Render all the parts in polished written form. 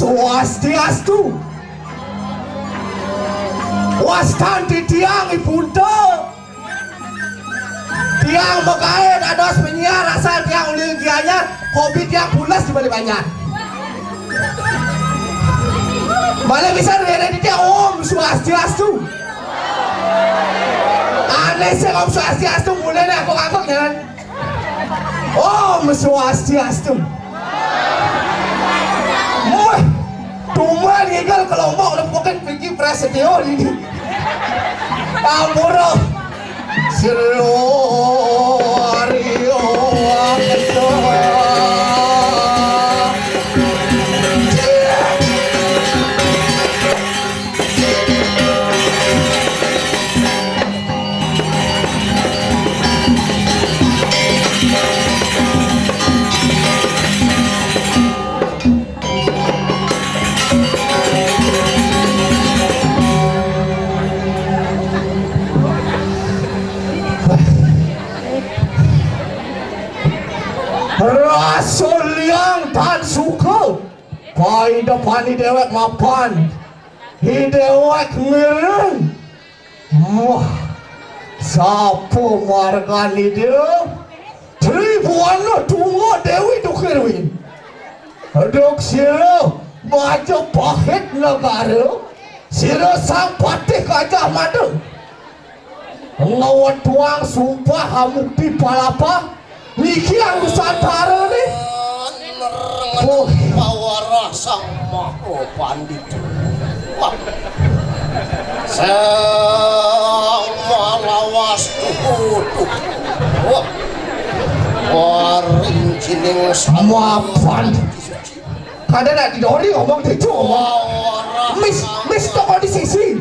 Swastiastu. Wastanti tiang ibunda. Tiang mekain ados penyiar asal tiang ulil gianyar hobi tiang pulas di balik banyak. Malah bisa dari tiang Om Swastiastu. Aneh sih Om Swastiastu mulai nih aku jalan. Om Swastiastu. Tumbal igal kelompok udah bukan pergi prasetyo ini. Amuro Siro Ario Aketo. Rasul yang tak suka pai depan ni dewek mapan hi dewek ngereng wah siapa marga ni dia tribuan lo tunggu dewi dukerwin dok siro baca paket negara siro sang patih kajah madu ngawat tuang sumpah hamukti palapa Niki yang Nusantara nih. Oh, pawara sang maha pandit. Sang malawas tuhutuh. Waring cining sama pandit. Kadang nak didori ngomong itu ngomong. Miss toko di sisi.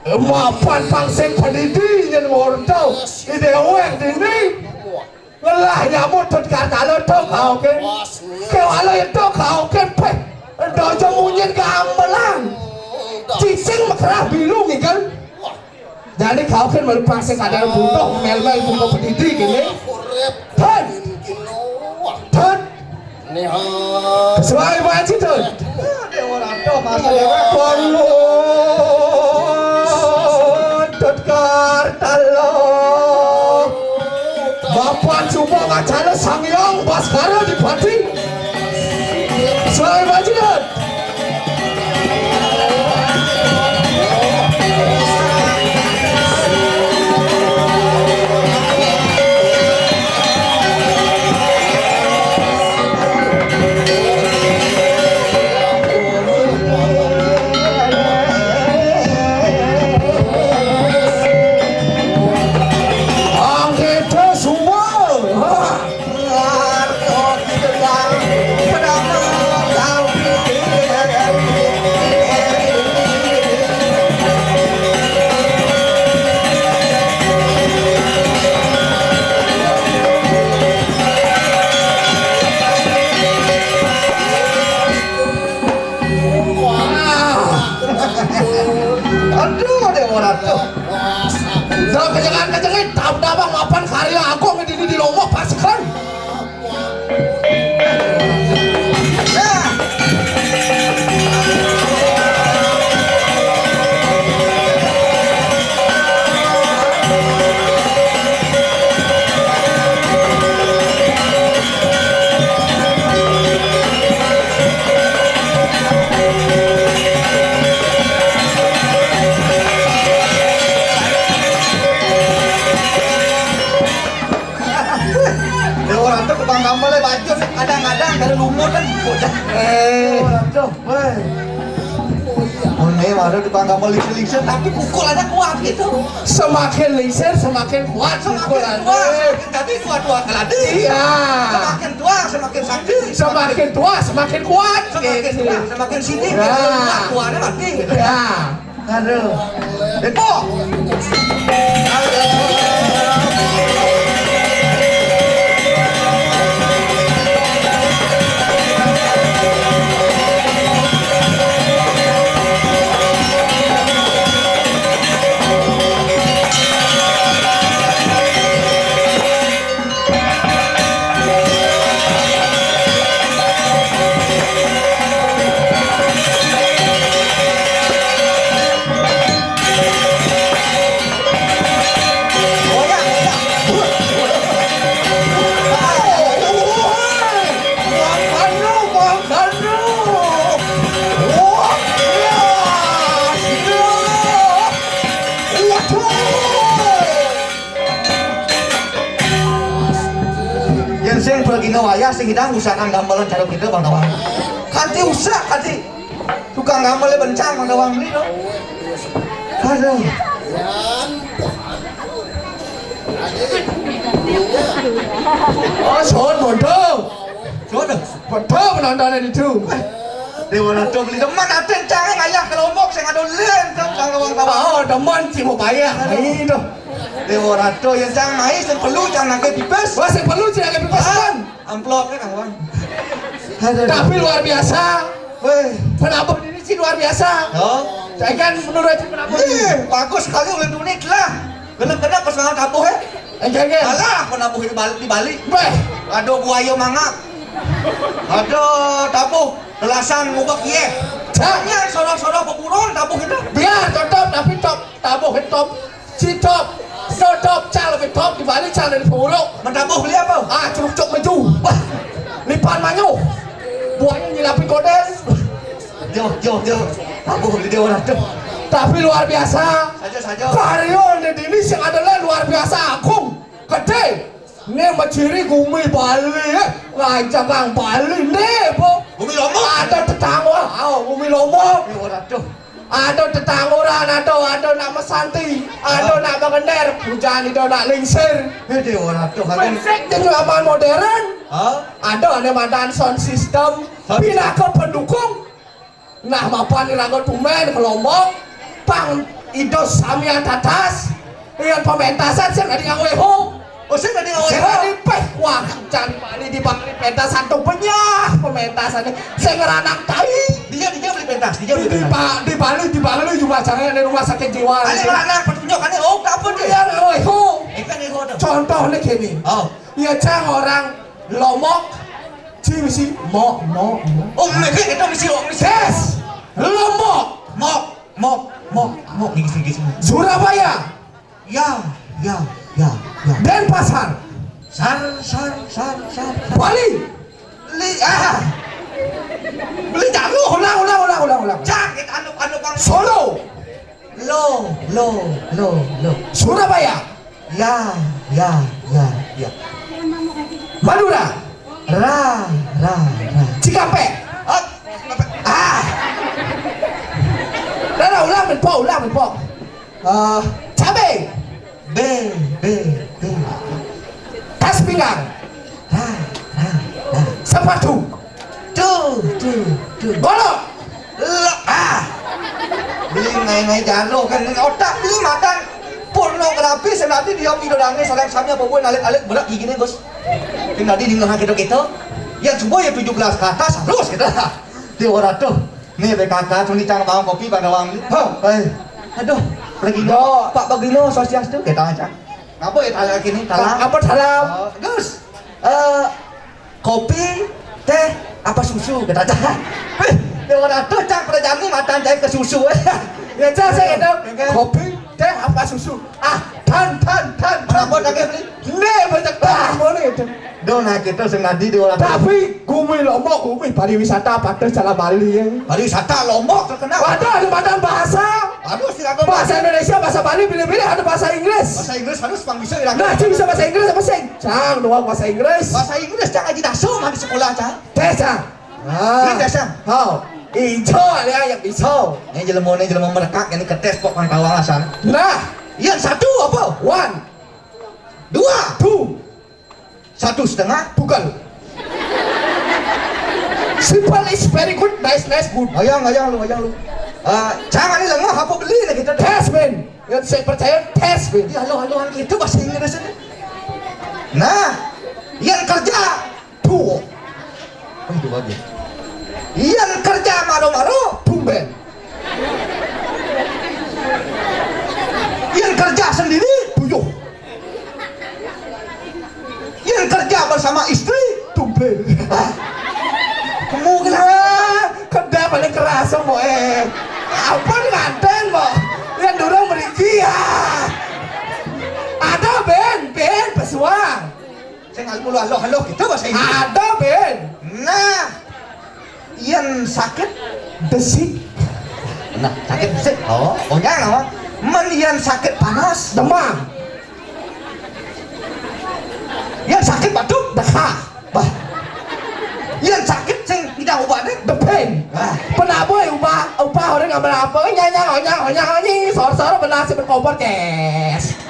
Mapan pangseng panditi yang orang tahu. Ide orang ini. Lelah nyamuk tot kata lo tau kau ke kewalo itu kau ke pe dojo munyin gamelang cicing makrah bilu nih kan jadi kau kan melepas sekadar butuh mel-mel butuh pendidik ini tan sesuai baca tuh perlu tot kata lo Bapak coba ngacana Sangyang Baskara di Pati. Selain bajikan. Kejangan tabang mapan karya aku di Lombok pasukan. Kadang-kadang dari lumut kan bocah. Oh nih, baru tukang gampang lingsir tapi pukulannya kuat gitu. Semakin lingsir semakin kuat pukulannya. Tapi tua-tua keladi. Iya. Semakin tua semakin sakit. Semakin tua semakin kuat. Semakin tua semakin sini. Tuanya mati. Ya. Aduh. Depo. wayah sing hidang usahakan gamelan cara kita Bang Dawang. Kanti usah kanti. Tukang gamelnya bencang Bang Dawang beli dong. Aduh. Oh, son bodoh. Jodoh. Bodoh penontonnya itu. Dewa Nato beli deman aten canggih ayah ke Lombok saya ngadu len Bang Dawang Dawang. Oh, demen si mau bayar. Itu. Dewa Nato yang cang mais yang perlu jangan nangke pipes. Wah, yang perlu jangan bebas kan. Amplopnya Kang Bang. Tapi luar biasa. Weh. Penabur ini sih luar biasa. Oh. Saya kan menurut penabur ini. Bagus sekali oleh unik lah. Kena pas ngangat tabuh ya. Enggak. Alah, penabuh di Bali. Beh, Aduh buaya mangap. Aduh tabuh. Belasan ngubah ye. Jangan sorok-sorok pepuron tabuh kita. biar top tapi top tabuh top. Si top. Top cal lebih top di Bali cal dari Pulau. Mentabuh beli apa? Ah, cuk maju. Wah, lipan manyu. Buahnya nyilapin kodes. Jo. Tabuh beli dia orang tuh. Tapi luar biasa. Saja. Karyo ini yang adalah luar biasa. Agung, gede. Ini menciri gumi Bali, ngajak Kang Bali nih, bu. Bumi Lombok. Ada tetangga, gumi Lombok. Dia orang tuh. Ada tetangguran, ada nama Santi, ada nama Gender, hujan itu nak lingsir. Dia orang tuh. Perfect dengan lapangan modern. Hah? Ada dan sound system, pindah ke pendukung. Nah, mapan irago tumen ke Lombok, pang itu samian tatas, yang pementasan saya nggak dianggo eho. Oh saya nggak dengar. Saya di peh, wah cari di Bali pementasan tuh banyak pementasannya. Saya ngeranak tai. Dia beli pentas. Dia beli pentas. Di Bali juga acaranya di rumah sakit jiwa. Ada ngeranak pertunjukannya. Oh apa dia? Iya, eho. Ikan ego tuh. Contohnya gini. Oh. Ya cang orang Lombok, misi mo. Oh mereka itu misi. Yes, Lombok, Mok. Gigi. Surabaya, Ya. Denpasar, Sar. Bali. Beli jalu. Ulang. Sakit anu bang. Solo, Lo. Surabaya, Ya. Madura, Ra. Cikampek. Ulang menpok. Cabai, B. tas pinggang, Ra. sepatu, Tuh. golok. Beli ngai jalo kan otak beli makan pornografi senati dia idolanya saling samnya bawa alit berat gini bos. Tinggal di ngah gitu. Yang semua ya 17 ke atas harus kita. Dia orang tuh. Nih BKK tuh nih cang bawang kopi pada wangi. Aduh, pergi no. Pak Bagino Sosiastu kita aja. Apa ya tanya gini? Apa dalam? Gus. Kopi, teh, apa susu kita aja. Dia orang tuh cang perjami matan jahit ke susu. Ya saya itu kopi, teh, apa susu? Tan. Kenapa lagi beli? Nih banyak tamu nih itu. Dona kita sengaja di orang. Tapi gumi Lombok, gumi pariwisata pada jalan Bali ya. Pariwisata Lombok terkenal. Ada bahasa. Aduh silakan. Bahasa Indonesia, bahasa Bali, pilih-pilih ada bahasa Inggris. Bahasa Inggris harus pang bisa ilang. Nah, cuma bisa bahasa Inggris apa sih? Cang, doang bahasa Inggris. Bahasa Inggris cang aja dasu mah di sekolah cang. Tes, Cang. Ini tes cang. Hao. Ijo ya yang ijo. Ini jelema merekak ini ketes kok kan kawasan. Nah, Yang satu apa? 1, 2, 2, 1,5. bukan. Simple is very good, nice, good. Ayang lu. Jangan ini lengah apa beli nih kita. Test man. Yang saya percaya test man. Ya halo itu bahasa Inggris ini. Nah, yang kerja tuh. Oh itu bagus. Yang kerja maru-maru Tumben. yang kerja sendiri Tuyuh. yang kerja bersama istri Tumben. kamu Kedai paling keras mo apa nganten mo yang dorong meriki ya. Ada Ben pesuang. saya nggak mulu halo kita bahasa Inggris. Ada Ben. Nah yang sakit Desik. nah sakit sih jangan yang sakit panas Demam. yang sakit batuk Dekah. bah orang nggak berapa nyanya sor benasi berkompor kes